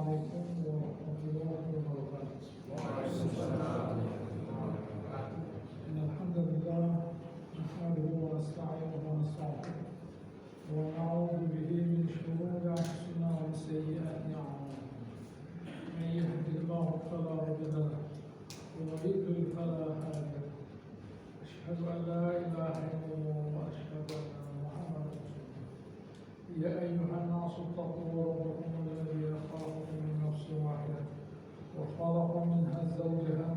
عليكم ورحمة الله وبركاته. إن الحمد لله نحمده ونستعينه ونستغفره ونعوذ به من شرور أنفسنا ومن سيئات أعمالنا. من يهد الله فلا مضل له ومن يضلل فلا هادي له. أشهد أن لا إله إلا الله وأشهد أن محمدا رسول الله. يا أيها الناس اتقوا ربكم الذي خلقكم من نفس واحدة وخلق منها زوجها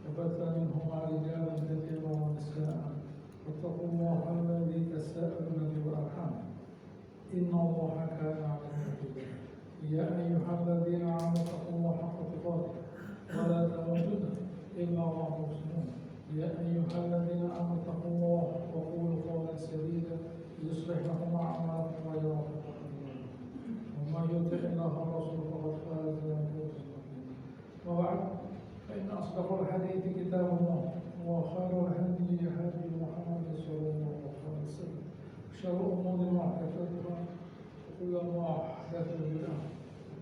وبث منهما رجالا كثيرا ونساء واتقوا الله الذي تساءلون به والأرحام إن الله كان عليكم رقيبا. يا أيها الذين آمنوا اتقوا الله حق تقاته ولا تموتن إلا وأنتم مسلمون. يا أيها الذين آمنوا اتقوا الله وقولوا قولا سديدا يصلح لكم أعمالكم ويغفر لكم ذنوبكم ومن يطع الله ورسوله فقد فاز فوزا عظيما. وبعد فإن أصدق الحديث كتاب الله وخير الهدي هدي محمد صلى الله عليه وسلم. شر الأمور محدثاتها وكل محدثة بدعة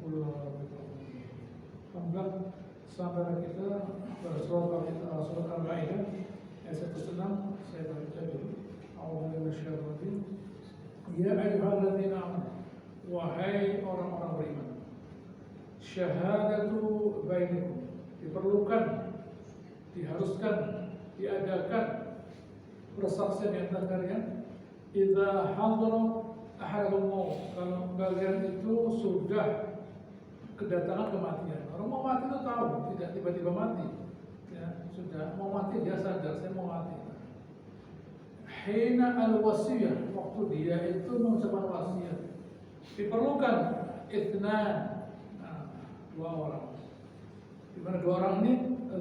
وكل بدعة. Alhamdulillah sampai kita pada surat Al-Maidah ayat 106. Saya baca dulu. A'udzu billahi. Ya ayyuhalladzina amanu, wahai orang-orang beriman, syahadatu bainakum, diperlukan, diharuskan, diadakan persaksian di antara kalian. Idza hadara ahadul maut, kalau kalian itu sudah kedatangan kematian. Orang mau mati itu tahu, tidak tiba-tiba mati. Ya, sudah mau mati dia sadar, saya mau mati. Hina al-wasiyah, waktu dia itu mengucapkan wasiat, diperlukan itsnan, dua orang. Di mana dua orang ini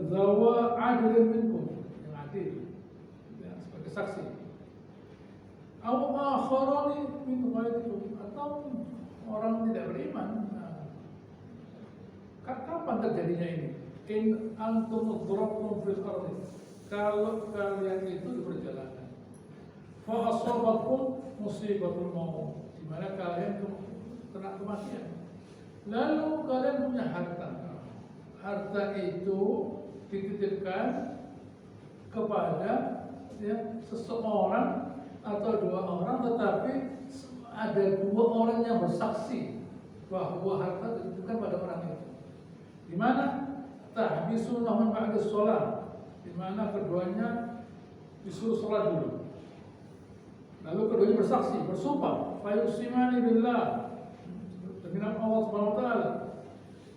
zawa adilin minkum, yang adil, ya, sebagai saksi. Aw akharani min ghairikum, atau orang tidak beriman. Kapan terjadinya ini? In antum dharabtum fil ardi, kalau kalian itu di perjalanan. Fa asabatkum musibatul maut, di mana kalian kena kematian. Lalu kalian punya harta. Harta itu dititipkan kepada seseorang atau dua orang, tetapi ada dua orang yang bersaksi bahwa harta dititipkan pada orang itu. Di mana tahbisunahum ba'da shalah, di mana keduanya disuruh sholat dulu. Lalu keduanya bersaksi, bersumpah, fayuqsimani billah, demi nama Allah Subhanahu wa taala,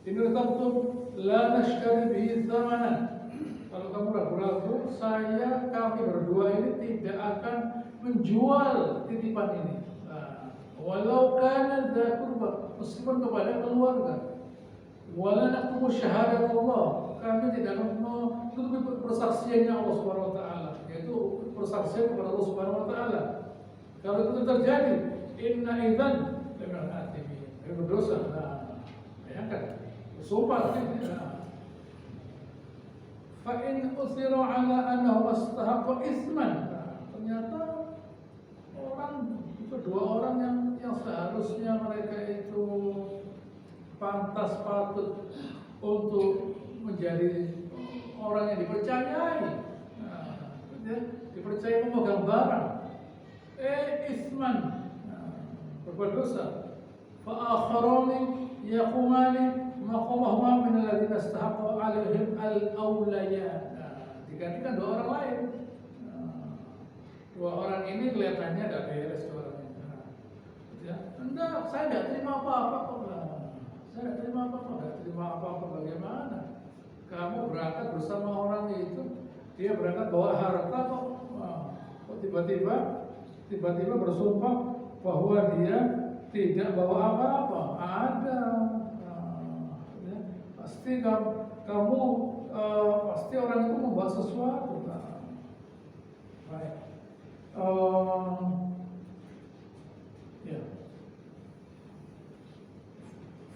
in irtabtum la nashtari bihi thamanan. Kalau kamu ragu-ragu, kami berdua ini tidak akan menjual titipan ini. Walau kana dza qurba, meskipun kepada keluarga. Wala naqtumu syahadatullah, kami tidak akan menutupi persaksiannya Allah Subhanahu wa taala, yaitu persaksian kepada Allah Subhanahu wa taala. Kalau itu terjadi, inna idzan laminal athimin, itu berdosa. Bayangkan, bersumpah fa in uthira ala annahu astahaqqa itsman, ternyata orang itu dua orang yang seharusnya mereka itu pantas patut untuk menjadi orang yang dipercayai, dipercaya memegang barang, isman, berbuat dosa. Fa akharani yaqumani maqamahuma min alladziina istahaqqa 'alaihim al-awliya. Digantikan dua orang lain. Dua orang ini kelihatannya tidak beres dua orang ini. Enggak, saya tidak terima apa-apa kok. Saya tidak terima apa-apa, bagaimana? Kamu berangkat bersama orang itu, dia berangkat bawa harta kok. Kok tiba-tiba bersumpah bahwa dia tidak bawa apa-apa. Ada, pasti kamu pasti orang itu membawa sesuatu. Baik. Ya.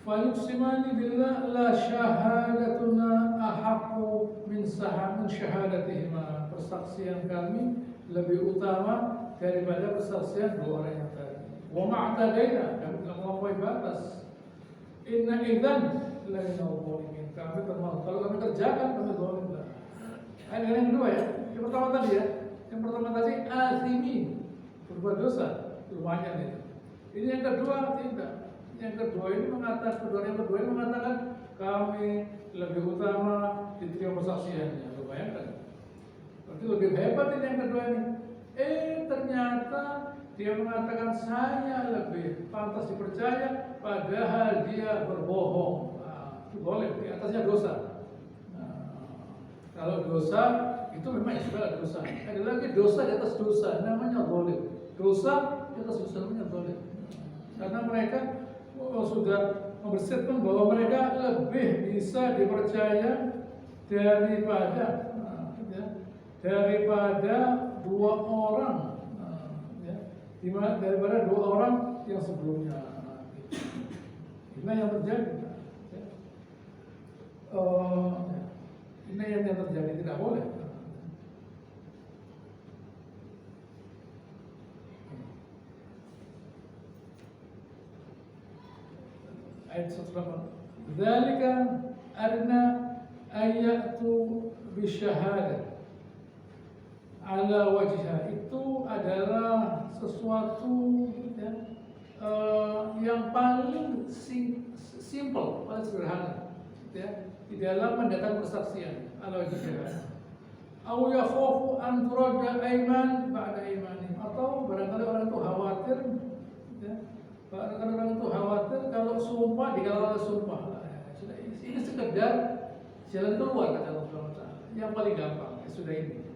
Fayuqsimani billah la syahadatuna ahaqqu min syahadatihima, persaksian kami lebih utama daripada persaksian dua orang yang tadi. Wa ma'tadaina, kami telah melampaui batas. Inna idzan la minadh-dhalimin. Kami termasuk, kalau kami kerjakan kami zalim. Ayat yang kedua ya. Yang pertama tadi ya. Yang pertama tadi asimin, berbuat dosa, lumayan itu. Ini yang kedua tidak. Yang kedua ini mengatakan kami lebih utama diterima kesaksiannya. Lu bayangkan. Berarti lebih hebat ini yang kedua ini. Ternyata dia mengatakan saya lebih pantas dipercaya, padahal dia berbohong. Itu boleh, di atasnya dosa. Kalau dosa itu memang sudah dosa. Ada lagi dosa di atas dosa, namanya zalim. Dosa di atas dosa namanya zalim. Karena mereka sudah membersihkan bahwa mereka lebih bisa dipercaya daripada dua orang, daripada dua orang yang sebelumnya. Ini yang terjadi. Ini yang terjadi, tidak boleh. Ayat 108. Dzalika adna ayatu bisyahadah ala wajhah. Itu adalah sesuatu yang paling simple, paling sederhana di dalam mendatangkan kesaksian ala wajhah. Aw yakhafu an turadda aiman ba'da aimanim, atau barangkali orang itu khawatir kalau sumpah dikala sumpah. Ini sekedar jalan keluar kata Allah Subhanahu wa taala. Yang paling gampang sudah ini.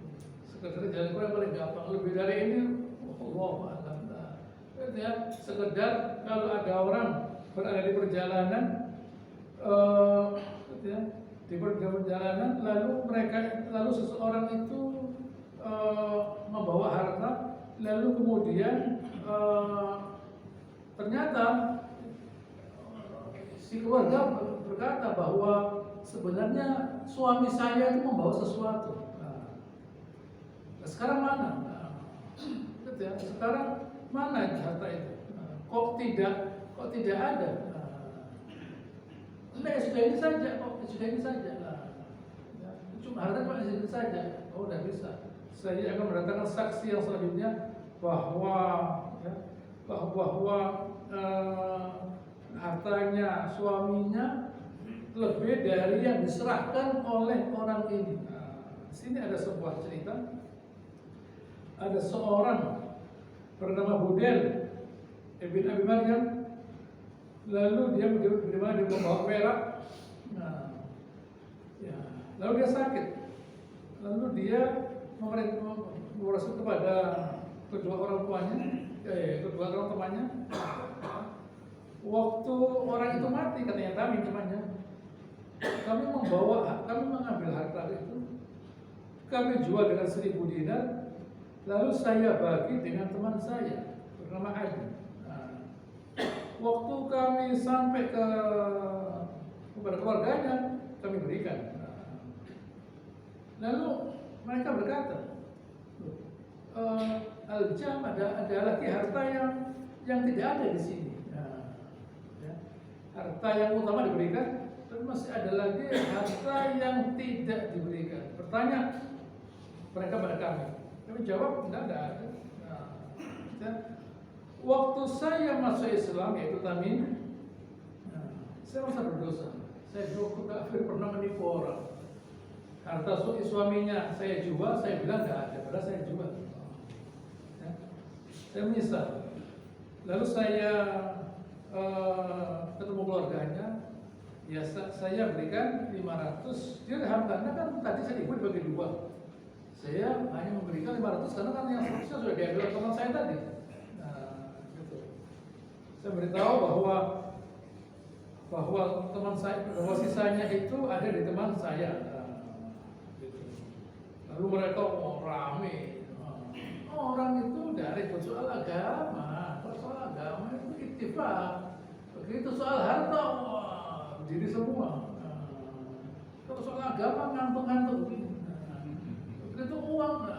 Sekedar jalan keluar yang paling gampang. Lebih dari ini Allah a'lam. Sekedar kalau ada orang berada di perjalanan lalu seseorang itu membawa harta, lalu kemudian ternyata si keluarga berkata bahwa sebenarnya suami saya itu membawa sesuatu. Sekarang mana? Sekarang mana harta itu? Kok tidak ada? Sudah ini saja, sudah ini saja. Cuma harta cuma ini saja. Oh, tidak bisa. Saya akan mendatangkan saksi yang selanjutnya bahwa hartanya suaminya lebih dari yang diserahkan oleh orang ini. Di sini ada sebuah cerita. Ada seorang bernama Budel ibn Abi Maryam. Lalu dia membawa perak. Lalu dia sakit. Lalu dia memerintahkan kepada kedua orang temannya. Waktu orang itu mati, katanya Tamim temannya, kami mengambil harta itu, kami jual dengan 1.000 dinar, lalu saya bagi dengan teman saya bernama Adi. Waktu kami sampai kepada keluarganya, kami berikan. Lalu mereka berkata, Al-Jam ada lagi harta yang tidak ada di sini. Harta yang utama diberikan, tapi masih ada lagi harta yang tidak diberikan. Bertanya mereka pada kami. Kami jawab tidak ada. Waktu saya masuk Islam, yaitu Tamim, saya merasa berdosa. Saya dulu kafir, pernah menipu orang. Harta suaminya saya jual, saya bilang tidak ada, padahal saya jual. Saya menyesal. Lalu saya ketemu keluarganya, ya saya berikan 500 dirham, karena kan tadi saya dibagi dua. Saya hanya memberikan 500 karena kan yang seterusnya sudah diambil oleh teman saya tadi. Saya beritahu bahwa teman saya, bahwa sisanya itu ada di teman saya. Lalu mereka rame. Orang itu dari soal agama, itu ittifaq. Begitu soal harta, berdiri semua. Kalau soal agama ngantuk-ngantuk begini. Begitu uang,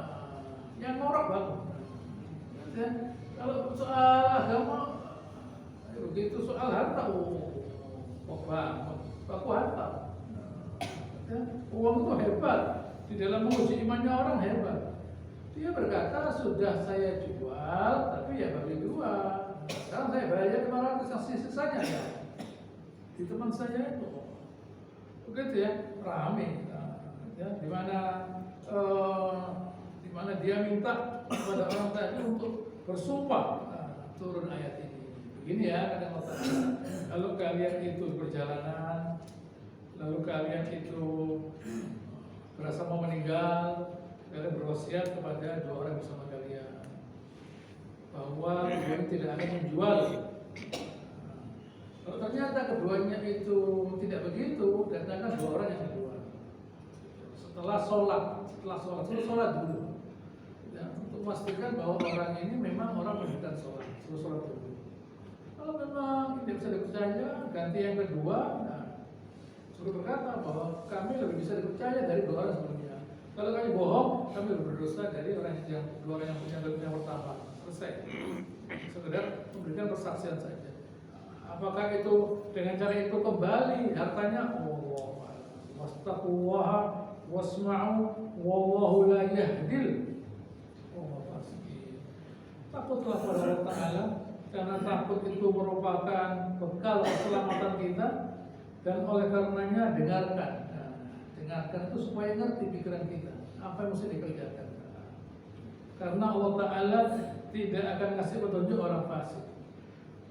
yang norak banget. Kalau soal agama, begitu soal harta, aku hantam. Ya, uang itu hebat, di dalam menguji imannya orang hebat. Dia berkata, sudah saya jual, tapi ya bagi dua. Sekarang saya bayar 500 yang sisanya ya. Di teman saya itu, begitu ya, rame. Ya, di mana dia minta kepada orang tadi untuk bersumpah. Turun ayat ini. Begini ya, kata Allah Ta'ala. Kalau kalian itu berjalanan, lalu kalian itu merasa mau meninggal, kalian berwasiat kepada dua orang bersama kalian bahwa kalian tidak akan menjual. Kalau ternyata keduanya itu tidak begitu, datangkan dua orang yang kedua. Setelah sholat dulu, ya, untuk memastikan bahwa orang ini memang orang berikan sholat dulu. Kalau memang tidak bisa dipercaya, ganti yang kedua. Nah, suruh berkata bahwa kami lebih bisa dipercaya dari dua orang sebelumnya. Kalau kami bohong, kami lebih berdosa dari dua orang yang pertama. Selesai. Sekedar memberikan persaksian saja. Apakah itu dengan cara itu kembali hartanya? Allah, wastaqullaha wasma'u wallahu la yahdil. Takutlah pada Allah Ta'ala, karena takut itu merupakan bekal keselamatan kita, dan oleh karenanya dengarkan. Dengarkan itu supaya ngerti pikiran kita apa yang mesti dikerjakan. Karena Allah Ta'ala tidak akan kasih petunjuk orang fasik,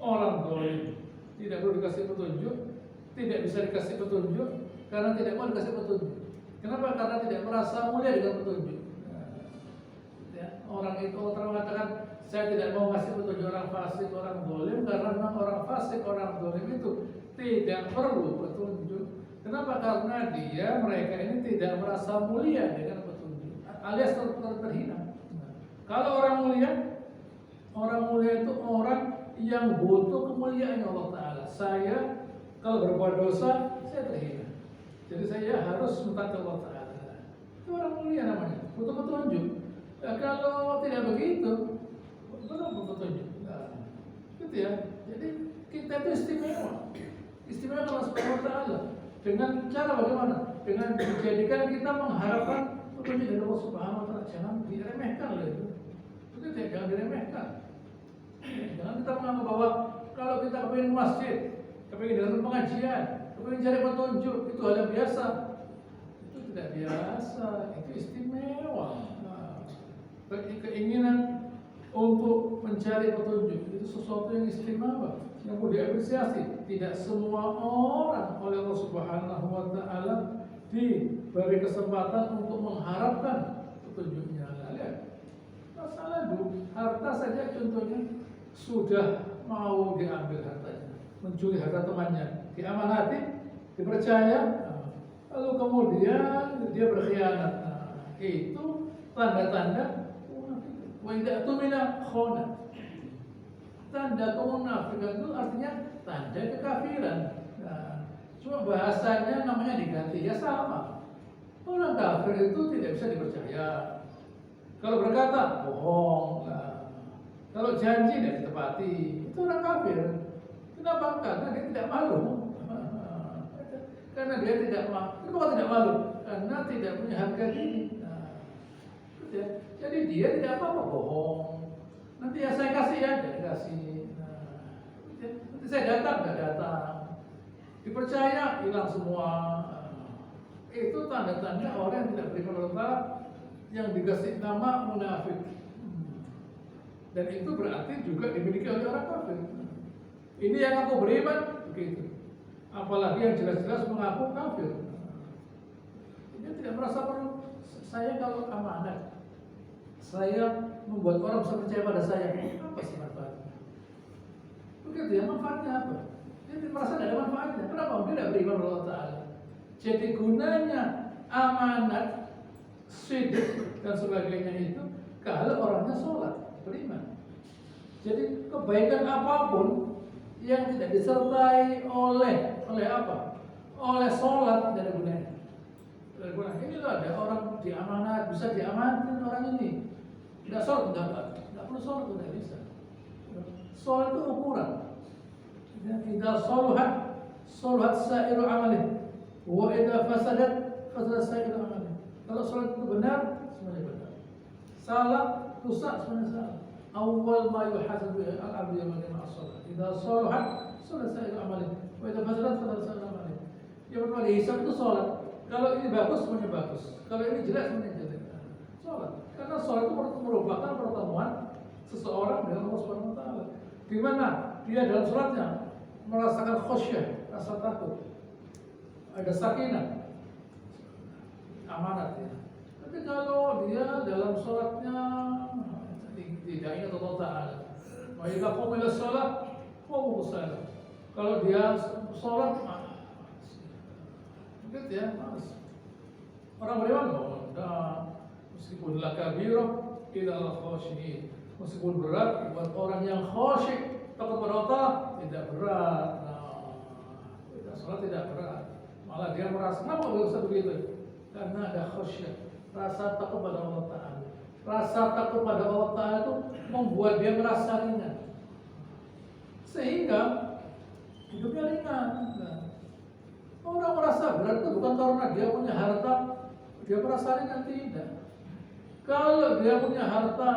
orang zalim. Tidak perlu dikasih petunjuk, tidak bisa dikasih petunjuk, karena tidak mau dikasih petunjuk. Kenapa? Karena tidak merasa mulia dengan petunjuk. Ya, orang itu mengatakan, saya tidak mau kasih petunjuk orang fasik, orang zalim, karena memang orang fasik, orang zalim itu tidak perlu petunjuk. Kenapa? Karena mereka ini tidak merasa mulia dengan petunjuk, alias terhina. Kalau orang mulia itu orang yang butuh kemuliaan Allah Ta'ala. Saya kalau berbuat dosa, saya terhina. Jadi saya harus mentaati Allah Ta'ala. Itu orang mulia namanya, butuh petunjuk. Kalau tidak begitu, belum petunjuk. Gitu ya. Jadi kita itu istimewa Allah Subhanahu Wa Ta'ala. Dengan cara bagaimana? Dengan menjadikan kita mengharapkan petunjuk dari Allah Subhanahu Wa Ta'ala. Jangan diremehkan loh itu. Itu jangan diremehkan. Jangan kita menganggap bahwa kalau kita kepingin masjid, kepingin dalam pengajian, kepingin cari petunjuk, itu hal yang biasa. Itu tidak biasa, itu istimewa. Keinginan untuk mencari petunjuk itu sesuatu yang istimewa, yang perlu diapresiasi. Tidak semua orang oleh Allah Subhanahu Wa Ta'ala diberi kesempatan untuk mengharapkan petunjuknya. Lihat, masalah dulu, harta saja contohnya sudah mau diambil hartanya, mencuri harta temannya, diamanati, dipercaya, lalu kemudian dia berkhianat. Itu tanda-tanda wa idza tumina khana. Tanda kemunafikan itu artinya tanda kekafiran. Cuma bahasanya namanya diganti, ya sama. Orang kafir itu tidak bisa dipercaya. Kalau berkata bohong, kalau janji tidak ditepati, itu orang kafir. Kenapa? Karena dia tidak malu. Karena dia tidak malu. Kenapa tidak malu? Karena tidak punya harga diri. Jadi dia tidak apa-apa bohong. Nanti ya saya kasih ya, tidak dikasih. Nanti saya datang, tidak datang. Dipercaya, hilang semua. Itu tanda-tanda orang yang tidak beriman kepada Allah, yang dikasih nama munafik. Dan itu berarti juga dimiliki oleh orang kafir. Ini yang aku beriman, begitu. Apalagi yang jelas-jelas mengaku kafir. Dia tidak merasa perlu. Saya kalau amanat, saya membuat orang bisa percaya pada saya. Apa sih manfaatnya? Begitu ya, manfaatnya apa? Dia merasa tidak ada manfaatnya. Kenapa? Dia tidak beriman kepada Allah Ta'ala. Jadi gunanya amanat, sidik dan sebagainya itu kalau orangnya sholat, beriman. Jadi kebaikan apapun yang tidak disertai oleh apa? Oleh sholat, tidak ada gunanya. Ini loh, ada orang diamanat, bisa diamanin orang ini. Tidak sholat, tidak perlu sholat, tidak bisa. Sholat itu ukuran. Tidak Salat sa'iru amalih. Wa idza fasadat fasadat sa'iru amalih. Kalau salat itu benar, semuanya benar. Salah, rusak, semuanya salah. Awal ma yuhasabu al-'abdu yawma al-qiyamah as-salat. Idza salahat, salat sa'iru amalih. Wa idza fasadat fasadat sa'iru amalih. Yang pertama dihisab itu salat. Kalau ini bagus, semuanya bagus. Kalau ini jelek, semuanya jelek. Salat. Karena salat itu merupakan pertemuan seseorang dengan Allah Subhanahu wa taala. Di mana dia dalam salatnya merasakan khusyuk, rasa takut. Ada sakinah, amanat ya. Tapi kalau dia dalam sholatnya tidak ingat Allah Ta'ala, wa idza qama ila shalah qamu kusala. Kalau dia sholat gitu ya, malas. Orang beriman meskipun la kabirah ila al-khashiyin. Meskipun berat buat orang yang khasyik takut kepada Allah, tidak berat. Sholat tidak berat. Malah dia merasa, kenapa bisa begitu? Karena ada khusyuk, rasa takut pada Allah Ta'ala. Rasa takut pada Allah Ta'ala itu membuat dia merasa ringan, sehingga hidupnya ringan. Nah, orang merasa berat itu bukan karena dia punya harta, dia merasa ringan, tidak. Kalau dia punya harta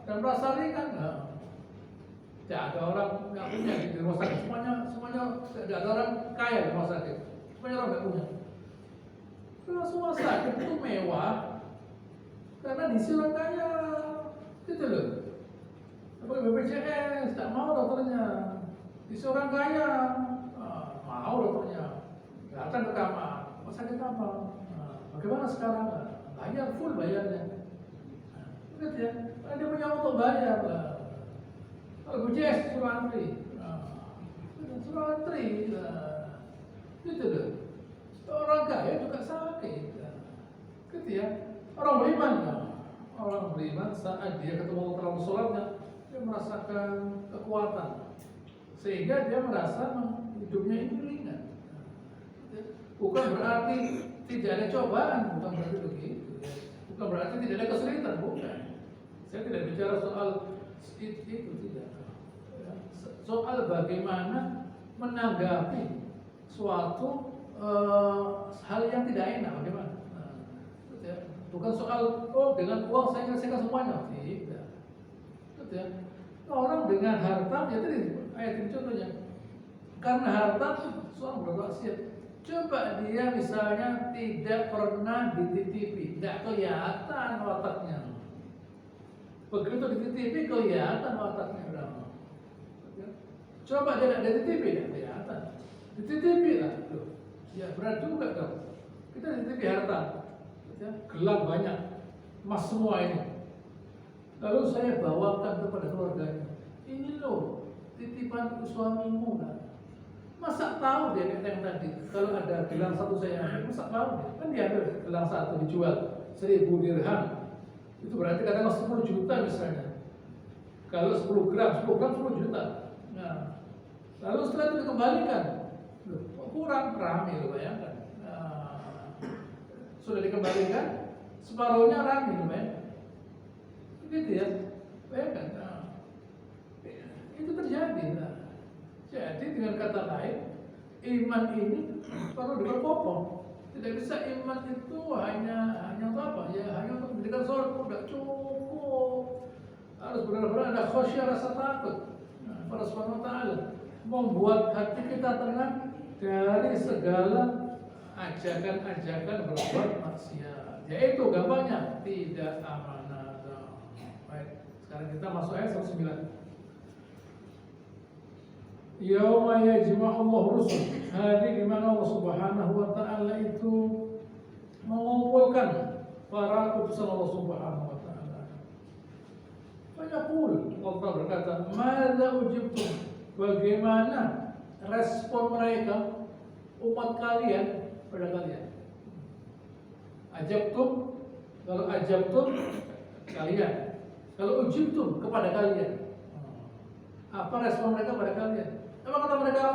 dan merasa ringan, tidak ada orang yang punya di rumah sakit. Semuanya tidak ada orang kaya di rumah sakit. Semuanya orang tidak punya. Kalau semua sakit itu mewah karena diisi orang kaya, gitu loh. Apa BPJS tidak mau dokternya, diisi orang kaya, mau dokternya, datang ke kamar, rumah sakit apa? Bagaimana sekarang? Bayar full bayarnya, gitu ya. Dia punya untuk bayar lah. Kalau BPJS suruh antri, gitu loh. Orang kaya juga sakit, gitu ya. Orang beriman saat dia ketemu terlalu sholatnya, dia merasakan kekuatan, sehingga dia merasa hidupnya ini ringan. Bukan berarti tidak ada cobaan, bukan berarti begitu. Bukan berarti tidak ada kesulitan, bukan. Saya tidak bicara soal itu tidak. Soal bagaimana menanggapi suatu hal yang tidak enak, bagaimana? Bukan soal dengan uang saya selesaikan semuanya, tidak. Orang dengan harta, ya tadi ayat ini contohnya, karena harta seorang bermaksiat. Coba dia misalnya tidak pernah dititipi, tidak kelihatan otaknya. Begitu dititipi kelihatan otaknya berapa. Coba dia tidak dititipi, tidak kelihatan. Dititipi lah, tuh. Ya berat juga dong. Kita dititipi harta, gelap banyak, emas semua ini. Lalu saya bawakan kepada keluarganya. Ini loh titipan suamimu kan. Masa tahu dia yang tadi? Kalau ada gelang satu saya ambil, masa tahu dia? Kan dia ambil gelang satu dijual 1000 dirham. Itu berarti katakan 10 juta misalnya. Kalau 10 gram 10 juta. Nah, lalu setelah itu dikembalikan, loh, kurang rame loh, bayangkan. Sudah dikembalikan, separuhnya rame loh, bayangkan. Gitu ya, bayangkan. Itu terjadi. Jadi dengan kata lain, iman ini perlu diperkokoh. Tidak bisa iman itu hanya apa? Ya hanya untuk mendirikan sholat tidak cukup. Harus benar-benar ada khusyuk, rasa takut pada Subhanahu wa Ta'ala, membuat hati kita tenang dari segala ajakan-ajakan berbuat maksiat. Yaitu gampangnya tidak amanah. Baik, sekarang kita masuk ayat 109. Yauma yajma'ullahu rusul. Hari di mana Allah Subhanahu wa Ta'ala itu mengumpulkan para utusan Allah Subhanahu wa Ta'ala. Fayaqul, Allah berkata, "Madza ujibtum?" Bagaimana respon mereka, umat kalian pada kalian? Ajabtum, kalau ajabtum kalian, kalau ujibtum kepada kalian. Apa respon mereka pada kalian? Apa kata mereka?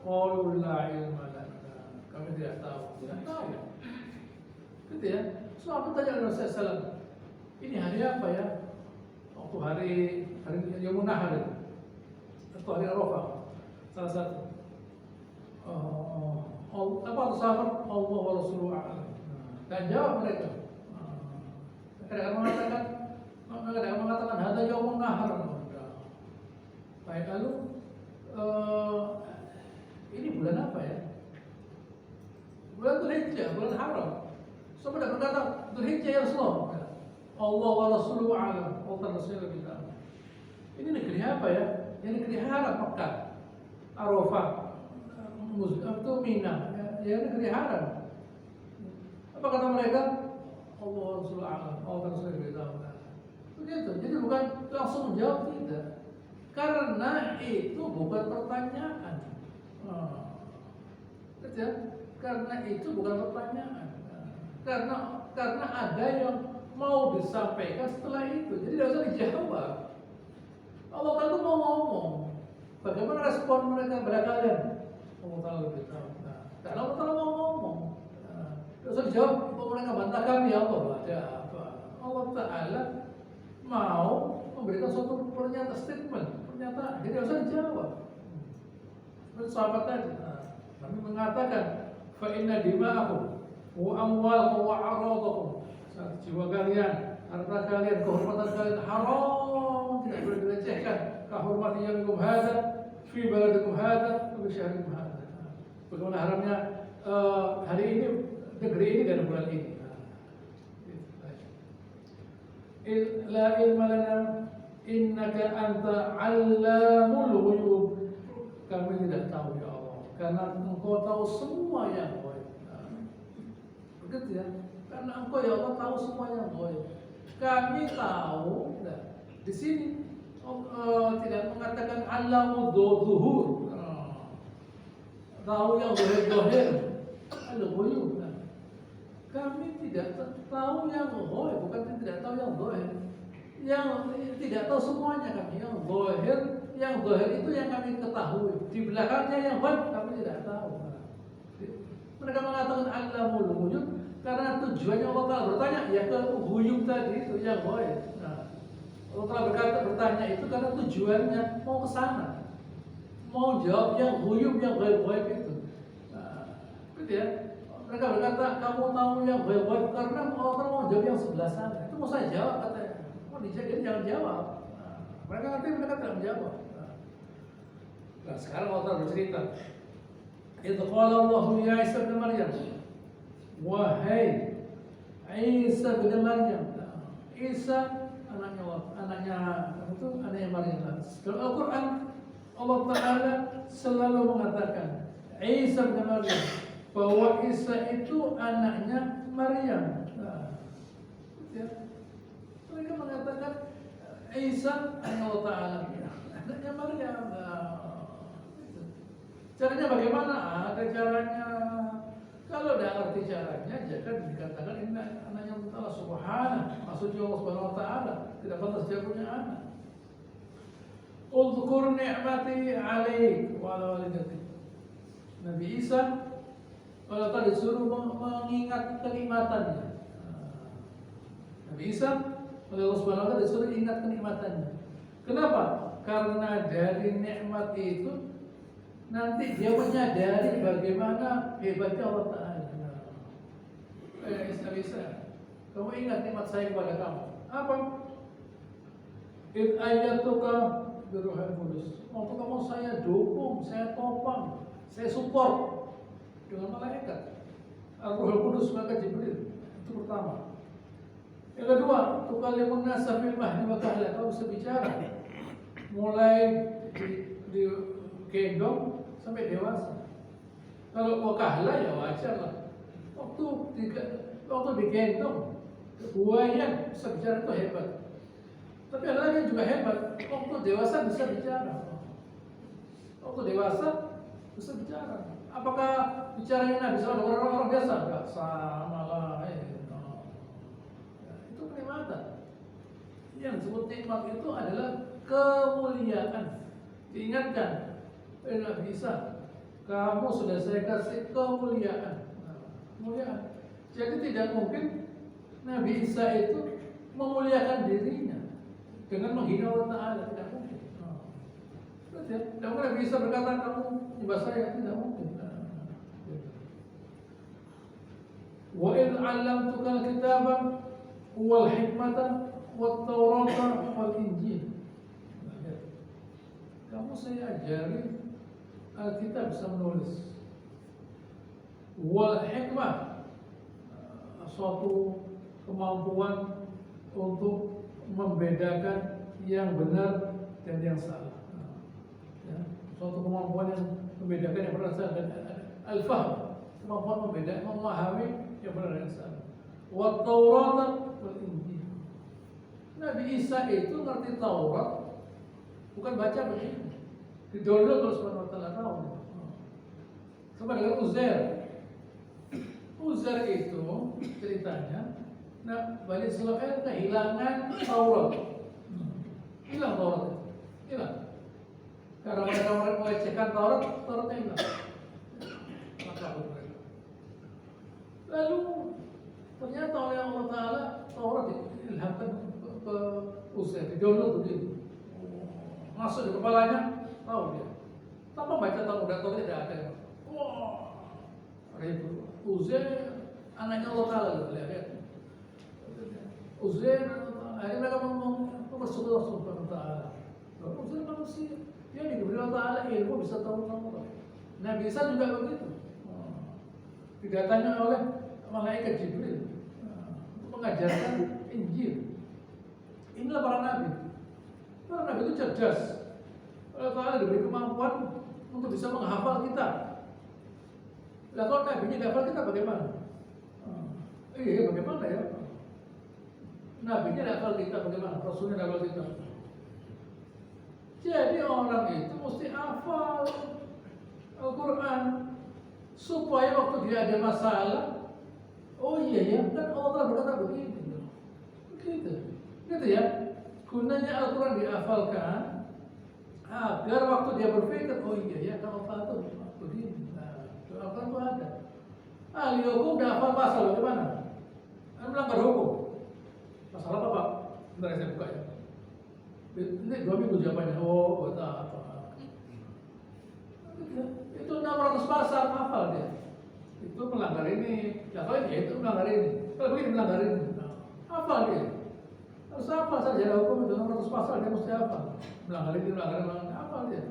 Qalu la ilma lana. Kami tidak tahu. Tidak tahu. Gitu ya. So aku tanya kepada Rasulullah, ini hari apa ya? Waktu hari Yaumul Nahar atau hari Arafah, salah satu. apa sahabat Allah wa Rasuluhu a'lam. Dan jawab mereka. Kadang mengatakan hada yaumun nahar. Baik, lalu ini bulan apa ya? Bulan Dzulhijjah, bulan haram. Sahabat berkata, Dzulhijjah ya Rasulullah. Allah wa Rasuluhu a'lam. Allah Rasulullah kita. Ini negeri apa ya? Ini negeri haram, Mekah, Arafah, itu Mina, ya negeri haram. Apa kata mereka? Allah Rasulullah a'lam. Allah Rasulullah kita. Begitu. Jadi bukan langsung menjawab, tidak. Karena itu bukan pertanyaan. Ya? Karena itu bukan pertanyaan. Karena ada yang mau disampaikan setelah itu. Jadi tidak usah dijawab. Allah Ta'ala mau ngomong. Bagaimana respon mereka kepada kalian? Allah Ta'ala lebih tahu. Karena Allah Ta'ala mau ngomong. Tidak usah dijawab. Mereka bantah kami, ya Allah. Ada apa? Allah Ta'ala mau memberikan suatu pernyataan, statement, pernyataan. Jadi tidak usah dijawab. Seperti sahabat tadi. Kami mengatakan, fa inna dima'akum wa amwalakum wa a'radakum. Jiwa kalian, harta kalian, kehormatan kalian haram, tidak boleh dilecehkan. Kahormati yaumikum hadza fi baladikum hadza wa syahrikum hadza. Bagaimana haramnya hari ini, negeri ini dan bulan ini. La ilma lana innaka anta 'allamul ghuyub. Kami tidak tahu ya Allah, karena Engkau tahu semua yang gaib. Begitu ya. Karena Engkau ya Allah tahu semua yang gaib. Kami tahu, di sini tidak mengatakan Allahu zuhur, tahu yang zahir, al-ghuyub. Kami tidak tahu yang gaib, bukan tidak tahu yang zahir. Yang tidak tahu semuanya kami, yang zahir itu yang kami ketahui. Di belakangnya yang gaib kami tidak tahu. Mereka mengatakan Allamul ghuyub karena tujuannya Allah Ta'ala bertanya ya ke ghuyub tadi itu yang gaib. Allah Ta'ala bertanya itu karena tujuannya mau ke sana, mau jawab yang ghuyub, yang gaib-gaib itu. Gitu ya. Mereka berkata kamu tahu yang gaib-gaib karena Allah Ta'ala mau jawab yang sebelah sana. Itu mau saya jawab katanya. Mau dijadiin jangan jawab. Mereka tidak menjawab. Nah, sekarang Allah Ta'ala bercerita. Idh qala Allahu ya Isa bin Maryam, wahai Isa bin Maryam. Isa anaknya Maryam. Dalam Al-Quran Allah Ta'ala selalu mengatakan Isa bin Maryam, bahwa Isa itu anaknya Maryam. Ya. Mereka mengatakan Isa Allah Ta'ala anaknya Maryam. Caranya bagaimana? Ada caranya. Kalau tidak ngerti caranya, jangan dikatakan ini anaknya Allah Subhanahu. Maksudnya Allah Subhanahu Wa Ta'ala tidak pantas dia punya anak. Uzkur ni'mati 'alaik wa 'ala walidatik. Nabi Isa kalau tadi disuruh mengingat kenikmatannya. Nabi Isa oleh Allah Subhanahu Wa Ta'ala disuruh ingat kenikmatannya. Kenapa? Karena dari nikmat itu nanti dia menyadari bagaimana hebatnya Allah Ta'ala. Isa, kamu ingat nikmat saya kepada kamu. Apa? Id ayatuka biruhil kudus. Waktu kamu saya dukung, saya topang, saya support dengan malaikat Ar-Ruhul Kudus, malaikat Jibril. Itu pertama. Yang kedua, tukallimun nasa fil mahdi wa kahla. Kamu bisa bicara mulai di gendong sampai dewasa. Kalau mau kahla ya wajar lah. Waktu digendong buaya bisa bicara itu hebat. Tapi ada lagi yang juga hebat. Waktu dewasa bisa bicara. Waktu dewasa bisa bicara. Apakah bicaranya Nabi SAW dengan orang-orang biasa? Enggak, sama lah. Itu kenikmatan. Yang disebut nikmat itu adalah kemuliaan. Diingatkan, Nabi Isa, kamu sudah saya kasih kemuliaan. Kemuliaan. Jadi tidak mungkin Nabi Isa itu memuliakan dirinya dengan menghina Allah Ta'ala, tidak mungkin. Tidak mungkin Nabi Isa berkata kamu nyembah saya, tidak mungkin. 'allamtuka al-kitaba wal hikmata wat taurata wal injil. Kamu saya ajari Alkitab bisa menulis, wal hikmah, suatu kemampuan untuk membedakan yang benar dan yang salah. Ya, suatu kemampuan yang membedakan yang benar dan salah, dan al-fahm, kemampuan membedakan, memahami yang benar dan yang salah. Wa Taurat wal Injil. Nabi Isa itu ngerti Taurat, bukan baca begini. Didownload kalau Subhanahu wa Ta'ala tahu. Sama dengan Uzair. Uzair itu ceritanya, nah, Bani Israel kehilangan Taurat. Hilang Taurat. Hilang. Karena mereka melecehkan Taurat, Tauratnya hilang. Maka mereka. Lalu ternyata oleh Allah Ta'ala Taurat diilhamkan ke Uzair, didownload begitu. Masuk di kepalanya, tahu dia. Tanpa baca Taurat tidak ada. Wah, itu Uzair anaknya Allah Ta'ala, lihat. Uzair, akhirnya mereka bersyukur Subhanahu wa Ta'ala. Uzair manusia, dia diberi Allah Ta'ala ilmu bisa tahu Taurat. Nabi Isa juga begitu. Didatangi oleh malaikat Jibril untuk mengajarkan Injil. Inilah para nabi. Para nabi itu cerdas. Allah Ta'ala diberi kemampuan untuk bisa menghafal kitab. Lah kalau nabinya tidak hafal kitab bagaimana? Iya, bagaimana ya? Nabinya tidak hafal kitab bagaimana? Rasulnya tidak hafal kitab. Jadi orang itu mesti hafal Al-Quran supaya waktu dia ada masalah, oh iya ya, kan Allah berkata begini, gitu ya. Gunanya Al-Quran dihafalkan agar waktu dia berpikir, oh iya ya, kalau Allah itu begini. Nah, Al-Quran itu ada. Ahli hukum dah hafal pasal bagaimana? Kan melanggar hukum. Masalah apa Pak? Bentar saya buka ya. Ini 2 minggu jawabannya. Oh, buat apa? Itu 600 pasal hafal dia. Itu melanggar ini. Ya kalau ini itu melanggar ini. Kalau begini melanggar ini. Nah, hafal dia. Harus hafal sarjana hukum itu 600 pasal dia mesti hafal. Melanggar ini, melanggar ini, hafal dia.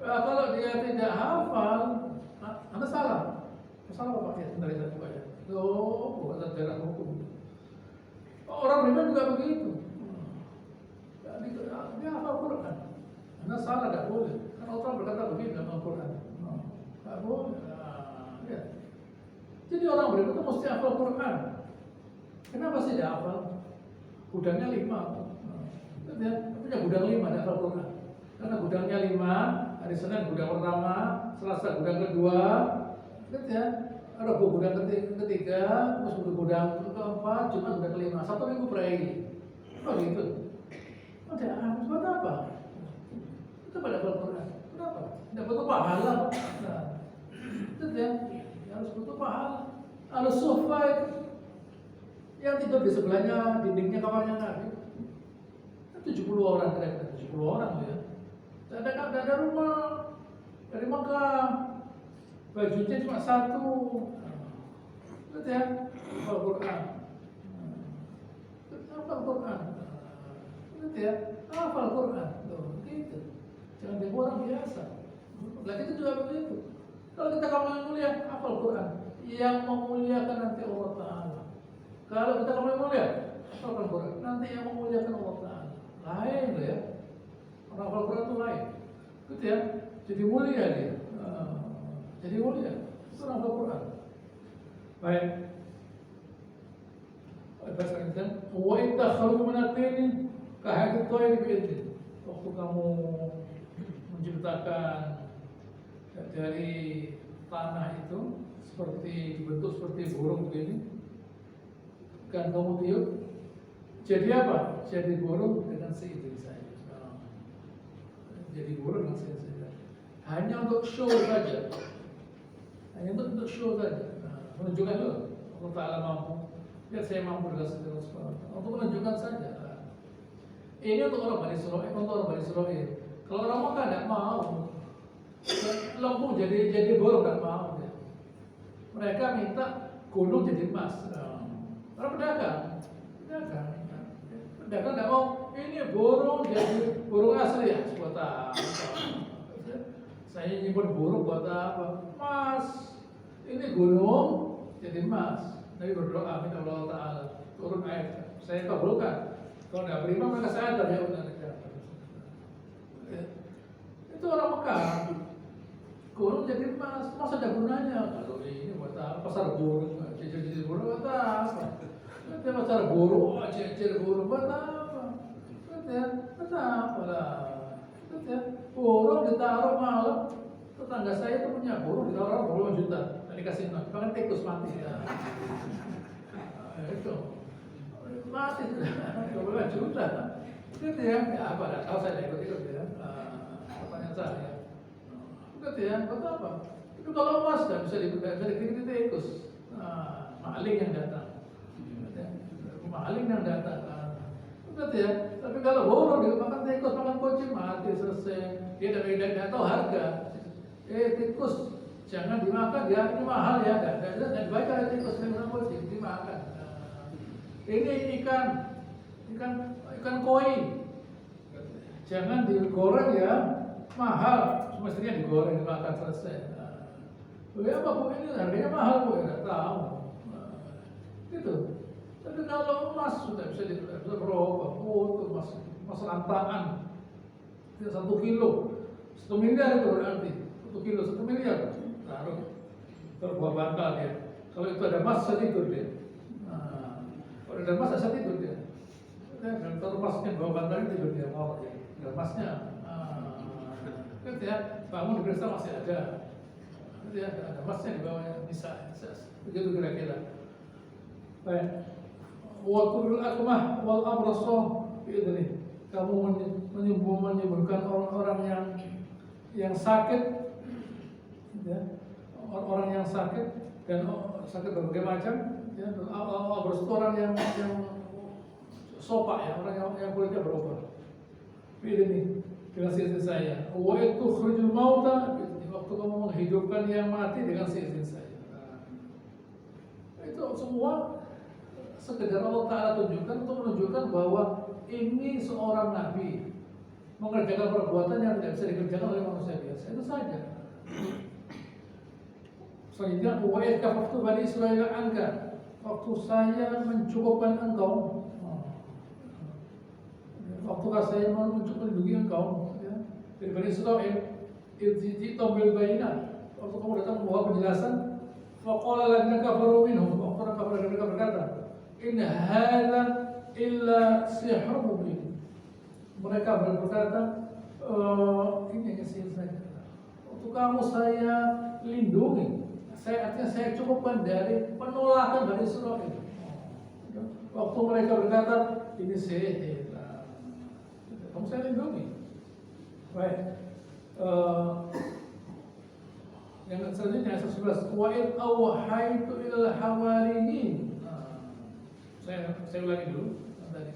Kalau dia tidak hafal, Anda salah. Salah apa Pak? Ya, sebentar saya buka ya. Oh, bukan sarjana hukum. Orang beriman juga begitu. Dia hafal Quran. Anda salah, tidak boleh. Karena Allah berkata begini dalam Al-Quran. Tidak boleh. Ya. Jadi orang beriman itu mesti hafal Quran. Kenapa sih dia hafal? Gudangnya 5. Dia punya gudang 5, dia hafal Quran. Karena gudangnya 5, hari Senin gudang pertama, Selasa gudang kedua, ya. Rabu gudang ketiga, terus gudang keempat, Jumat gudang kelima, Sabtu Minggu pray. Oh gitu. Harus buat apa? Kita pada Al-Quran. Kenapa? Tidak butuh pahala. Nah, itu ya, harus butuh pahala. Al-Sufa itu yang tidur di sebelahnya, dindingnya kamarnya Nabi. 70 orang kira-kira, 70 orang ya. Tidak ada rumah dari Mekah. Bajunya cuma 1. Lihat ya, Al-Quran. Al-Quran. Lihat ya, hafal Quran. Gitu. Jangan jadi orang biasa. Lagi itu juga begitu. Kalau kita kamu mulia, hafal Quran. Yang memuliakan nanti Allah Ta'ala. Kalau kita kamu mulia, hafal Quran. Nanti yang memuliakan Allah Ta'ala. Lain loh ya. Orang hafal Quran itu lain. Gitu ya. Jadi mulia dia. Jadi mulia. Itu orang hafal Quran. Baik. Bahasa Indonesia. Wa inta khalu minatini kahati toy bi'idin. Waktu kamu menciptakan dari tanah itu seperti dibentuk seperti burung begini, kan kamu tiup, jadi apa? Jadi burung dengan seizin saya. Jadi burung dengan seizin saya. Hanya untuk show saja. Hanya untuk show saja. Menunjukkan loh, Allah Ta'ala mampu. Lihat saya mampu dengan segala sesuatu. Untuk menunjukkan saja. Ini untuk orang Bani Israel. Kalau orang Mekah tidak mau, lembu jadi burung tidak mau. Mereka minta gunung jadi emas. Orang pedagang nggak mau ini burung jadi burung asli ya, buat apa? Saya nyimpen burung buat apa? Emas. Ini gunung jadi emas. Nabi berdoa minta Allah Taala turun ayat. Saya kabulkan. Kalau nggak beriman maka sadar ya udah. Itu orang Mekah. Gunung jadi emas, masa ada gunanya? Kalau ini buat apa? Pasar burung, cicir burung buat apa? Kita pasar burung, cicir burung buat apa? Buat apa lah? Burung ditaruh malam. Tetangga saya itu punya burung ditaruh 20 juta. Tadi kasih not, bahkan tikus mati. Ya. Itu mati 20 juta. Gitu ya apa? Nggak tahu saya ikut ya. Pertanyaan saya. Gitu ya, buat apa? Itu kalau emas nggak bisa dikritik tikus. Maling yang datang. Maling yang datang. Gitu ya. Tapi kalau burung dimakan tikus, makan kucing mati selesai. Dia tidak tahu harga. Tikus jangan dimakan ya, ini mahal ya. Dan dibaca tikus dengan kucing dimakan. Ini ikan koi. Jangan digoreng ya, mahal. Semestinya digoreng dimakan selesai. Ya apa ini harganya mahal bu, ya nggak tahu. Gitu. Tapi kalau emas sudah bisa berapa? Itu emas rantaan. Tidak 1 kilo, 1 miliar itu berarti 1 kilo 1 miliar. Taruh terbuah bangkal dia. Kalau itu ada emas saya tidur dia. Kalau ada emas saya tidur dia. Kalau emasnya bawa bangkal tidur dia. Oh, ada emasnya. Kan ya, bangun di desa masih ada. Ya, ada emasnya di bawahnya bisa. Begitu kira-kira. Baik. Watul akmah wal abrasah ini. Kamu menyembuhkan orang-orang yang sakit, ya, orang yang sakit dan sakit berbagai macam. Ya, abrasah orang yang sopak ya, orang yang kulitnya berubah. Ini dengan seizin saya. Wa itu khurujul mauta, waktu kamu menghidupkan yang mati dengan seizin saya. Itu semua sekedar Allah Ta'ala tunjukkan untuk menunjukkan bahwa ini seorang nabi mengerjakan perbuatan yang tidak bisa dikerjakan oleh manusia biasa. Itu saja. Selanjutnya, wa idh kafaftu bani Israil anka, waktu saya mencukupkan engkau, waktu saya melindungi engkau ya, dari Bani Israil, idh bil bayinat, waktu kamu datang membawa penjelasan, faqala alladziina kafaru minhum, waktu orang kafir mereka berkata, in hadza illa sihrun mubin. Mereka berkata, ini hanya sihir saja. Waktu kamu saya lindungi, artinya saya cukupkan dari penolakan Bani Israil. Waktu mereka berkata, ini sihir. Kamu saya lindungi. Baik. Yang selanjutnya ayat 11. Wa id awhaitu ilal hawariyin. Saya ulangi dulu tadi.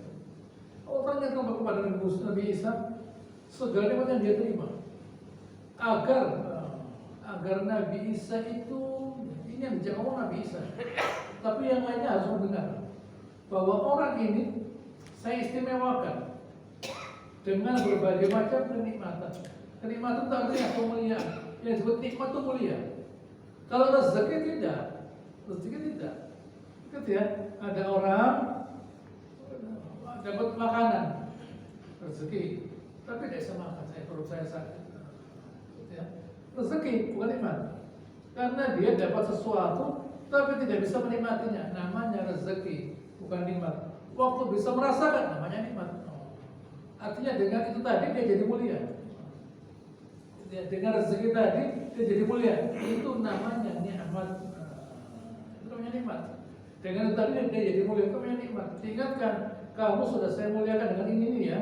Allah tanyakan kepada Nabi Isa segala nikmat yang dia terima agar Nabi Isa itu, ini yang dijawab Nabi Isa. Tapi yang lainnya harus mendengar bahwa orang ini saya istimewakan dengan berbagai macam kenikmatan. Kenikmatan itu artinya kemuliaan. Yang disebut nikmat itu mulia. Kalau rezeki tidak. Ya, ada orang dapat makanan, rezeki, tapi tidak bisa makan. Perut saya sakit. Ya. Rezeki bukan nikmat. Karena dia dapat sesuatu, tapi tidak bisa menikmatinya. Namanya rezeki, bukan nikmat. Waktu bisa merasakan, namanya nikmat. Artinya dengan itu tadi dia jadi mulia. Dengan rezeki tadi dia jadi mulia. Itu namanya nikmat. Itu namanya nikmat. Dengan itu tadi dia jadi mulia. Itu namanya nikmat. Diingatkan, kamu sudah saya muliakan dengan ini ya.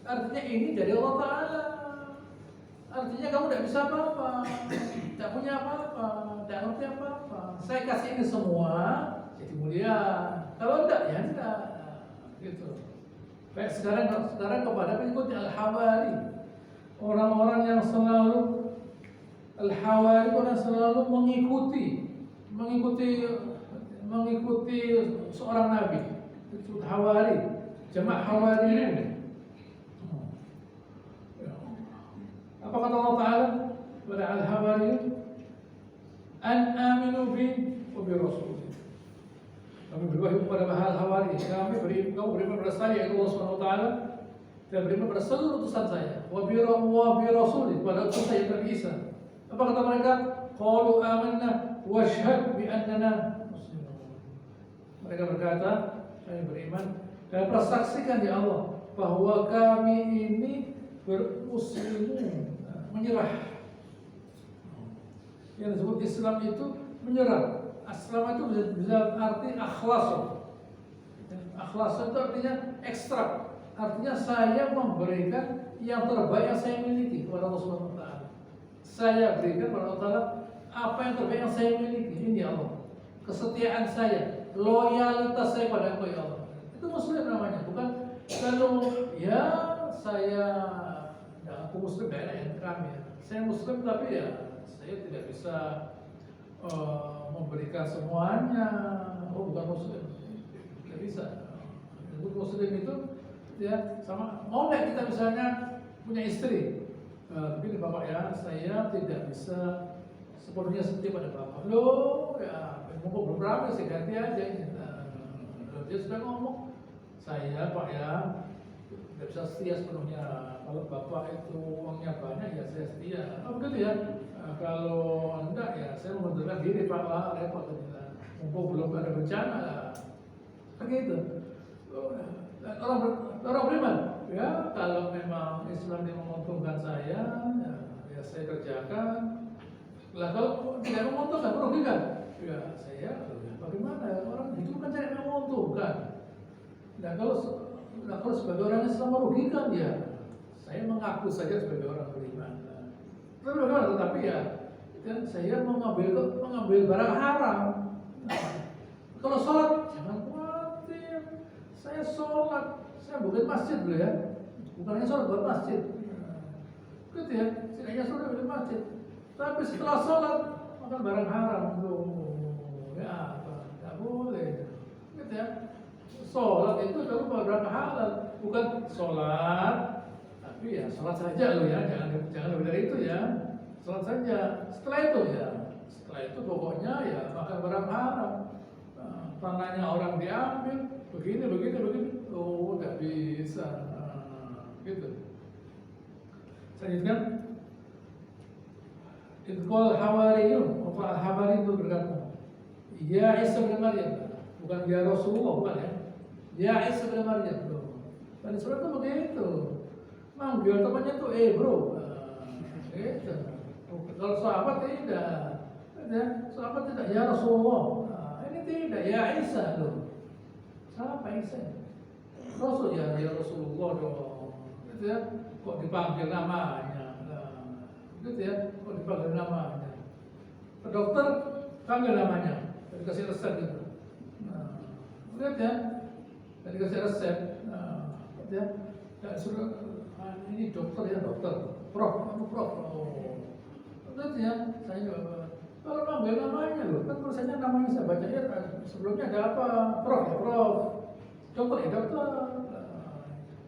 Artinya ini dari Allah Ta'ala. Artinya kamu tidak bisa apa-apa, tidak punya apa-apa, tidak ngerti apa-apa. Saya kasih ini semua jadi mulia. Kalau tidak ya tidak. Gitu. Baik, sekarang kepada pengikutnya Al-Hawari, orang-orang yang selalu Al-Hawari, orang yang selalu mengikuti mengikuti seorang nabi, disebut hawari, jamaah hawariyin. Apa kata Allah Ta'ala kepada al-hawariyun? An aminu bi wa bi rasul. Kami berwahyu kepada al-hawari, kamu beriman pada saya, yaitu Allah Subhanahu wa Ta'ala, dan beriman pada seluruh utusan saya, wa bi rasul, kepada utusan saya Nabi Isa. Apa kata mereka? Qalu amanna wa syhad bi annana muslimun. Mereka berkata, kami beriman dan persaksikan ya Allah bahwa kami ini bermuslimun, menyerah. Yang disebut Islam itu menyerah. Aslam itu bisa arti akhlas. Akhlas itu artinya ekstrak. Artinya saya memberikan yang terbaik yang saya miliki kepada Allah Subhanahu wa Ta'ala. Saya berikan kepada Allah Ta'ala apa yang terbaik yang saya miliki. Ini Allah. Kesetiaan saya, loyalitas saya pada Engkau ya Allah. Itu muslim namanya, bukan kalau ya saya aku muslim ya yang kami ya. Saya muslim tapi ya saya tidak bisa memberikan semuanya. Oh bukan muslim, tidak bisa. Muslim itu ya sama mau nggak kita misalnya punya istri, tapi bapak ya saya tidak bisa sepenuhnya seperti pada bapak. Loh ya mau berapa sih ganti aja ini. Dia sudah ngomong saya pak ya tidak bisa setia sepenuhnya. Kalau bapak itu uangnya banyak ya saya setia. Oh begitu ya. Kalau enggak ya saya mengundurkan diri pak lah repot. Mumpung belum ada bencana lah. Begitu. Orang beriman ya kalau memang Islam yang menguntungkan saya ya saya kerjakan. Lah kalau tidak menguntungkan merugikan ya saya bagaimana orang itu kan cari yang menguntungkan. Nah kalau sebagai orang Islam merugikan ya saya mengaku saja sebagai orang beriman. Tapi bagaimana? Tetapi ya kan saya mengambil barang haram. Kalau sholat jangan khawatir. Saya sholat, saya bukan masjid dulu ya. Bukan hanya sholat buat masjid. Gitu ya, saya hanya sholat buat masjid. Tapi setelah sholat makan barang haram loh. Ya apa? Tidak boleh. Gitu ya. Sholat itu kalau barang halal, bukan sholat. Tapi ya sholat saja loh ya, jangan lebih dari itu ya. Sholat saja. Setelah itu pokoknya ya makan barang haram. Tanahnya orang diambil, begini. Oh, tidak bisa. Gitu. Selanjutnya, Idqal Hawariyun, Al-Hawari itu berkata, Ya Isa bin Maryam, bukan ya Rasulullah, bukan ya. Ya Isa bin Maryam, dan surat itu begitu. Manggil temannya tuh bro. Gitu. Kalau sahabat tidak. Sahabat tidak ya Rasulullah. Ini tidak ya Isa loh. Siapa Isa? Rasul ya Rasulullah dong. Gitu ya. Kok dipanggil namanya? Gitu ya. Kok dipanggil namanya? Dokter panggil namanya. Dikasih resep gitu. Lihat ya. Dikasih resep. Lihat ya. Suruh ini dokter ya dokter. Prof. Oh. Lihat ya. Saya juga. Kalau panggil namanya loh, kan tulisannya namanya saya baca ya sebelumnya ada apa? Prof ya prof, dokter ya dokter.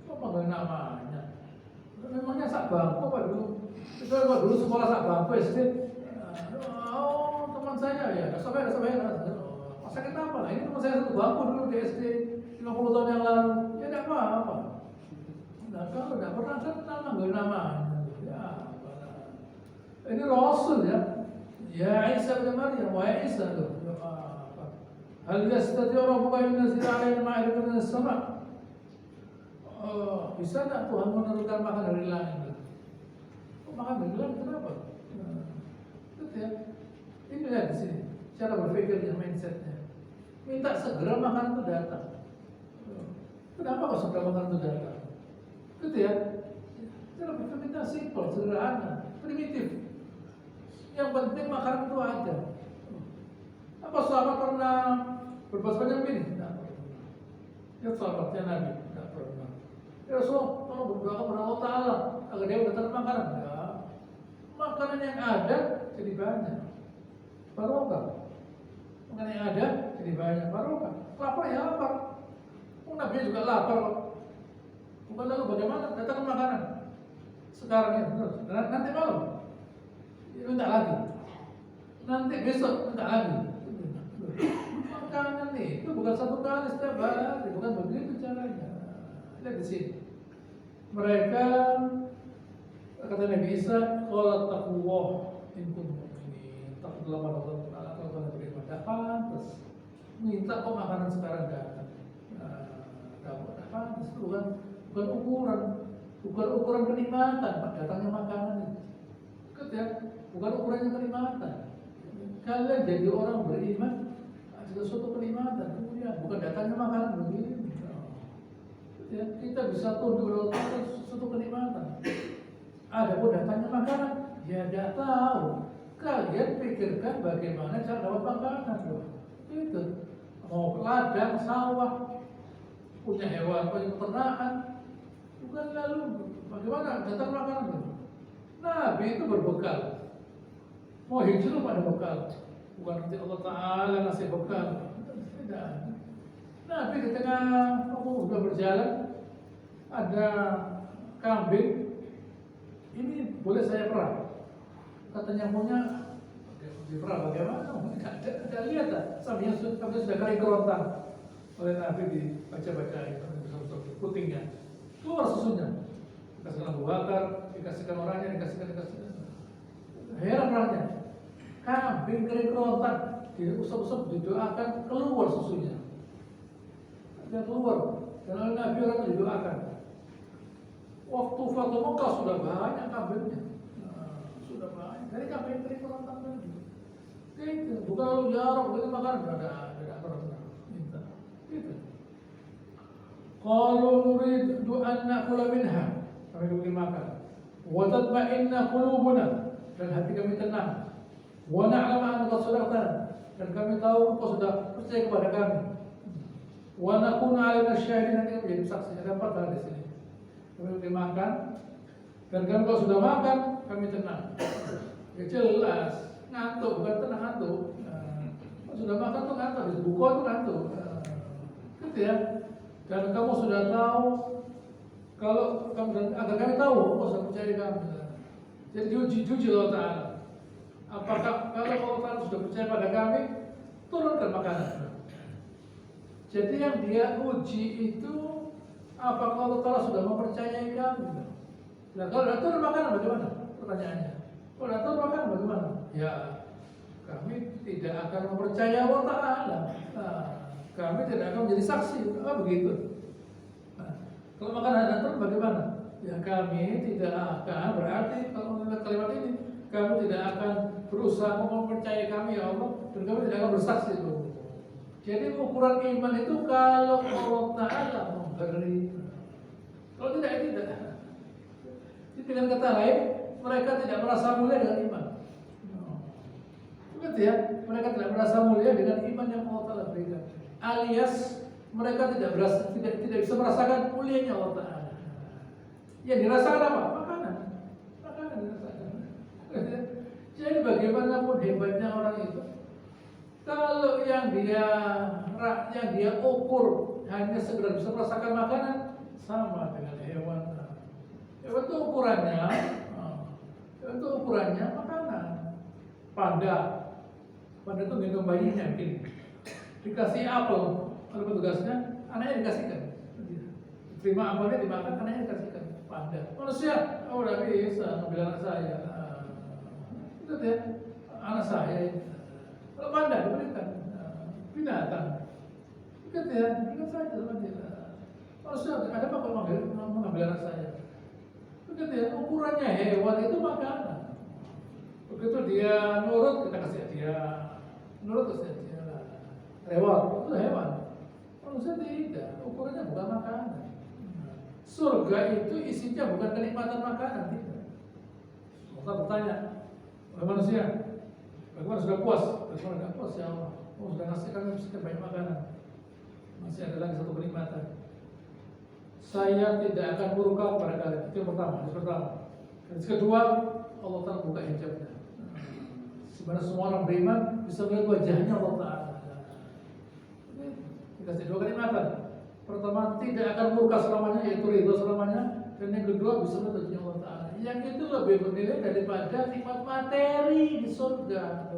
Kok panggil namanya? Memangnya sak bangku apa dulu? Itu kalau dulu sekolah sak bangku SD. Oh teman saya ya, sampai. Masa kenapa lah? Ini teman saya satu bangku dulu di SD 50 tahun yang lalu. Ya tidak apa-apa. Nah kalau tidak pernah kan panggil namanya. Ya apa? Ini Rasul ya. Ya Isa bin Maryam, wahai Isa tuh. Hal yastati rabbuka yunzil alaina ma'idatan minas sama'? Bisa tak Tuhan menurunkan makan dari langit? Kok makan dari langit kenapa? Itu ya. Ini lihat di sini cara berpikirnya, mindsetnya. Minta segera makan itu datang. Kenapa kok segera makan itu datang? Itu ya. Cara berpikir kita simpel, sederhana, primitif. Yang penting makanan itu ada. Apa sahabat pernah berbuat banyak ini? Tidak pernah. Ya sahabatnya Nabi tidak pernah. Ya Rasulullah, tolong berdoa kepada Allah Ta'ala agar dia mendatangkan makanan. Ya, makanan yang ada jadi banyak. Barokah. jadi banyak barokah. Lapar ya lapar. Nabi juga lapar kok. Bukan lalu bagaimana datang makanan sekarang ya terus nanti malam ya, minta lagi, nanti besok minta lagi. Makanan itu bukan satu kali setiap hari, bukan begitu caranya. Lihat di sini mereka kata Nabi Isa, "Qala taqullah in kuntum mu'minin." Takutlah pada Allah Taala kalau kalian beriman. Pantas minta kok makanan sekarang datang. Dapat pantas itu bukan ukuran kenikmatan datangnya makanan itu. Ya, bukan ukurannya kenikmatan. Kalian jadi orang beriman ada suatu kenikmatan, kemudian bukan datangnya makanan begini. Ya, kita bisa tunduk pada suatu kenikmatan. Ada pun datangnya makanan, ya tidak tahu. Kalian pikirkan bagaimana cara dapat makanan, itu mau ladang, sawah, punya hewan, punya peternakan, bukan lalu bagaimana datang makanan. Nabi itu berbekal, mau hijrah pada bekal, bukan nanti Allah Taala ngasih bekal. Tidak. Nabi ketika sudah berjalan, ada kambing, ini boleh saya perah. Katanya punya diperah bagaimana? Tidak lihat tak? Sapinya sudah kering kerontang oleh Nabi dibaca-baca putingnya, keluar susunya, dikasihkan Abu Bakar, dikasihkan orangnya, dikasihkan. Heran orangnya, kambing kering kerontang, diusap-usap, didoakan, keluar susunya. Dia keluar, dan oleh Nabi orang didoakan. Waktu Fatu Mekah sudah banyak kambingnya, sudah banyak. Dari kambing kering kerontang tadi, itu bukan lalu jarang, bukan makanan, tidak pernah minta. Itu. Kalau nurid an na'kula minha, kami ingin makan. Wa tatma'inna qulubuna, dan hati kami tenang. Wa na'lamu annaka sadaqtana, dan kami tahu kau sudah percaya kepada kami. Wa nakuna 'alaina syahidin, nanti kami menjadi saksi. Ada 4 hal di sini. Kami ingin makan, dan kalau sudah makan kami tenang. Ya jelas, ngantuk bukan tenang, ngantuk. Sudah makan tuh ngantuk, habis buka tuh ngantuk. Gitu ya. Dan kamu sudah tahu, kalau kamu agar kami tahu, kamu sudah percaya kami. Jadi diuji Allah Taala. Apakah kalau Allah Taala sudah percaya pada kami, turunkan makanan. Jadi yang dia uji itu, apakah Allah Taala sudah mempercayai kami? Nah kalau tidak turun makanan bagaimana? Pertanyaannya. Kalau tidak turun makanan bagaimana? Ya, kami tidak akan mempercayai Allah Taala. Kami tidak akan menjadi saksi, begitu. Nah, kalau makanan tidak turun bagaimana? Ya kami tidak akan, berarti kalau mendengar kalimat ini, kami tidak akan berusaha mempercayai kami ya Allah, dan kami tidak akan bersaksi. Jadi ukuran iman itu kalau Allah Ta'ala memberi. Kalau tidak, tidak. Dengan kata lain, mereka tidak merasa mulia dengan iman. Betul ya, mereka tidak merasa mulia dengan iman yang Allah Ta'ala berikan. Alias mereka tidak bisa merasakan mulianya Allah Ta'ala. Yang dirasakan apa? Makanan dirasakan. Jadi bagaimanapun hebatnya orang itu, kalau yang dia ukur hanya sekedar bisa merasakan makanan, sama dengan hewan. Hewan itu ukurannya makanan. Panda itu gendong bayinya mungkin. Dikasih apel, kalau petugasnya, anaknya dikasihkan. Terima apelnya dimakan, anaknya dikasihkan. Panda. Manusia, udah bisa ngambil anak saya. Itu ya, anak saya. Kalau panda diberikan, binatang. Itu ya, berikan saja sama dia. Manusia, ada apa kalau mengambil anak saya? Itu ya, ukurannya hewan itu makanan. Begitu dia nurut, kita kasih dia. Nurut kasih dia. Hewan, itu hewan. Manusia tidak, ukurannya bukan makanan. Surga itu isinya bukan kenikmatan makanan, tidak. Maka bertanya, oleh manusia, bagaimana sudah puas? Bagaimana tidak puas ya Allah? Oh sudah ngasih kami sekian banyak makanan. Masih ada lagi satu kenikmatan. Saya tidak akan murka kepada kalian. Itu yang pertama. Dan yang kedua, Allah Ta'ala buka hijabnya. Sebenarnya semua orang beriman bisa melihat wajahnya Allah Ta'ala. tidak akan murka selamanya, yaitu ridho selamanya. Dan yang kedua bisa menuju Allah Ta'ala. Yang itu lebih bernilai daripada nikmat materi di surga.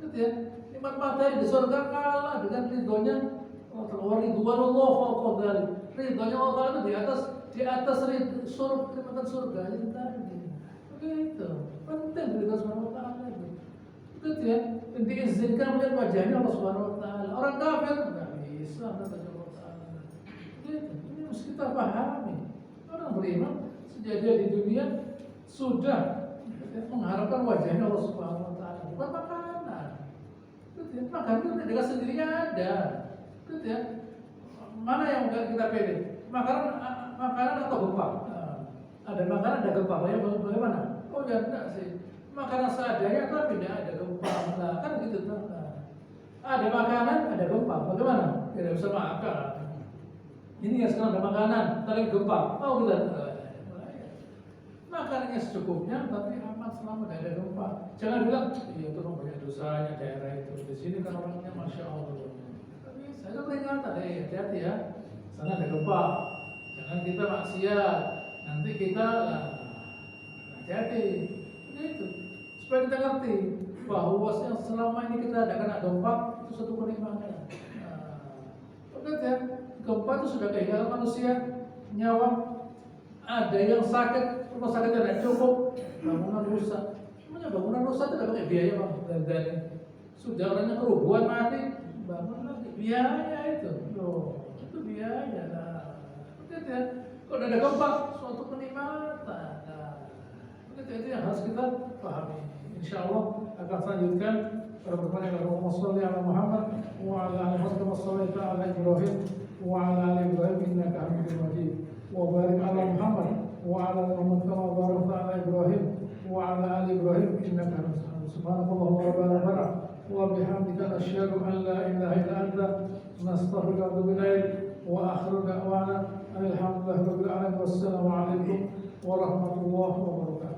Gitu ya, nikmat materi di surga kalah dengan ridhonya Allah Ta'ala. Ridwanullah fawqa dzalik. Ridhonya Allah Ta'ala itu di atas nikmatan surga itu tadi. Begitu. Penting ridho Subhanahu wa Ta'ala itu. Gitu ya. Dan diizinkan melihat wajahnya Allah Subhanahu wa Ta'ala. Orang kafir enggak bisa melihat Allah Ta'ala. Gitu. Ini harus kita pahami. Orang beriman sejak dia di dunia sudah mengharapkan wajahnya Allah Subhanahu wa Ta'ala, bukan makanan. Gitu ya. Makanan itu dengan sendirinya ada. Gitu ya. Mana yang kita pilih? Makanan atau gempa? Ada makanan, ada gempa. Bagaimana? Oh ya enggak sih. Makanan seadanya tapi tidak ada gempa. Nah, kan gitu kan. Ada makanan, ada gempa. Bagaimana? Tidak bisa makan. Ini yang sekarang ada makanan, tadi gempa. Oh kita makanannya secukupnya, tapi aman selama tidak ada gempa. Jangan bilang, iya itu kan banyak dosanya daerah itu. Di sini kan orangnya masya Allah. Tapi saya peringatan, hati-hati ya. Sana ada gempa. Jangan kita maksiat. Nanti kita hati-hati. Itu supaya kita ngerti bahwa yang selama ini kita ada kena gempa itu suatu kenikmatan. Betul ya. Gempa itu sudah kehilangan manusia nyawa. Ada yang sakit, rumah sakitnya tidak cukup, bangunan rusak. Semuanya bangunan rusak itu tidak pakai biaya bang. Dan sudah orangnya kerubuhan mati, bangun lagi biaya itu. Loh, itu biaya. Betul ya. Kalau ada gempa, suatu kenikmatan. Itu yang harus kita pahami. Insya Allah akan selanjutkan pada pertemuan yang Allahumma sholli ala Muhammad wa ala ali Muhammad wa salli ala Ibrahim wa ala ali Ibrahim innaka Hamidum Majid wa barik ala Muhammad wa ala ali Muhammad kama barakta ala Ibrahim wa ala ali Ibrahim innaka Hamidum Majid. Subhanallah wa barakatuh wa bihamdika asyhadu an la ilaha illa anta nastaghfiruka wa atubu ilaik wa akhiru da'wana alhamdulillahi rabbil alamin wassalamu alaikum warahmatullahi wabarakatuh.